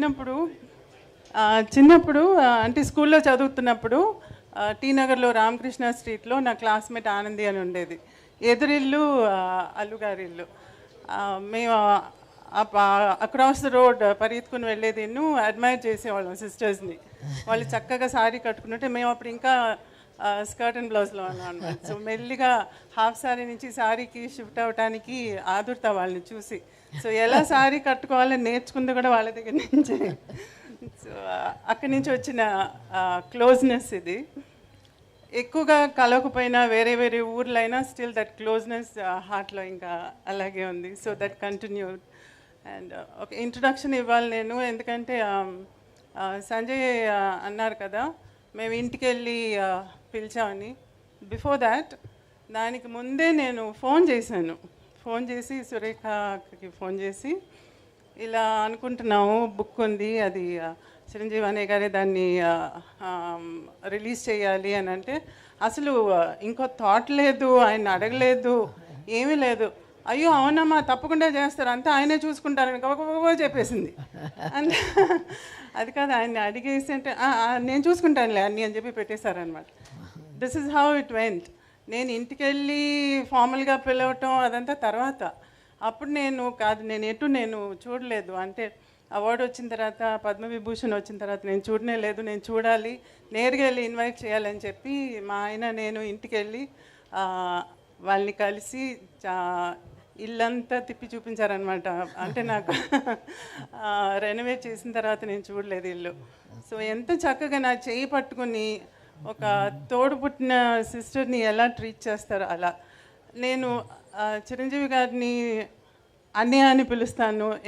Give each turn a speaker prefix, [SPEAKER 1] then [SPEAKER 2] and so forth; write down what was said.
[SPEAKER 1] చిన్నప్పుడు చిన్నప్పుడు అంటే స్కూల్లో చదువుతున్నప్పుడు టీ నగర్లో రామకృష్ణ స్ట్రీట్లో నా క్లాస్మేట్ ఆనంది అని ఉండేది. ఎదురిల్లు అల్లుగారి ఇల్లు. మేము అక్రాస్ ద రోడ్ పరిగెత్తుకుని వెళ్ళేది అడ్మైర్ చేసేవాళ్ళం సిస్టర్స్ని. వాళ్ళు చక్కగా శారీ కట్టుకుంటుంటే మేము అప్పుడు ఇంకా స్కర్ట్ అండ్ బ్లౌజ్లో ఉన్నాం అనమాట. సో మెల్లిగా హాఫ్ శారీ నుంచి శారీకి షిఫ్ట్ అవ్వడానికి ఆదుర్తా వాళ్ళని చూసి. సో ఎలా శారీ కట్టుకోవాలని నేర్చుకుంది కూడా వాళ్ళ దగ్గర నుంచి. సో అక్కడి నుంచి వచ్చిన క్లోజ్నెస్ ఇది. ఎక్కువగా కలవకపోయినా వేరే వేరే ఊర్లైనా స్టిల్ దట్ క్లోజ్నెస్ హార్ట్లో ఇంకా అలాగే ఉంది. So that continued. అండ్ ఒక ఇంట్రొడక్షన్ ఇవ్వాలి నేను, ఎందుకంటే సంజయ్ అన్నారు కదా మేము ఇంటికి వెళ్ళి పిలిచామని. బిఫోర్ దాట్ దానికి ముందే నేను ఫోన్ చేసి సురేఖకి ఫోన్ చేసి ఇలా అనుకుంటున్నాము, బుక్ ఉంది, అది చిరంజీవి అనే గారే దాన్ని రిలీజ్ చేయాలి అని అంటే అసలు ఇంకో థాట్ లేదు, ఆయన అడగలేదు, ఏమీ లేదు. అయ్యో అవునమ్మా తప్పకుండా చేస్తారు, అంతా ఆయనే చూసుకుంటారని గొప్ప చెప్పేసింది. అంటే అది కాదు, ఆయన్ని అడిగేసి అంటే నేను చూసుకుంటానులే అన్నీ అని చెప్పి పెట్టేశారనమాట. This is how it went. నేను ఇంటికి వెళ్ళి ఫార్మల్గా పిలవటం అదంతా తర్వాత. అప్పుడు నేను చూడలేదు. అంటే అవార్డు వచ్చిన తర్వాత, పద్మవిభూషణ్ వచ్చిన తర్వాత నేను చూడనే లేదు. నేను చూడాలి, నేరుగా వెళ్ళి ఇన్వైట్ చేయాలని చెప్పి మా ఆయన నేను ఇంటికి వెళ్ళి వాళ్ళని కలిసి ఇల్లంతా తిప్పి చూపించారనమాట. అంటే నాకు రెనోవేట్ చేసిన తర్వాత నేను చూడలేదు ఇల్లు. సో ఎంత చక్కగా నా చేయి పట్టుకుని ఒక తోడు పుట్టిన సిస్టర్ని ఎలా ట్రీట్ చేస్తారో అలా. నేను చిరంజీవి గారిని అన్నయ్య అని పిలుస్తాను.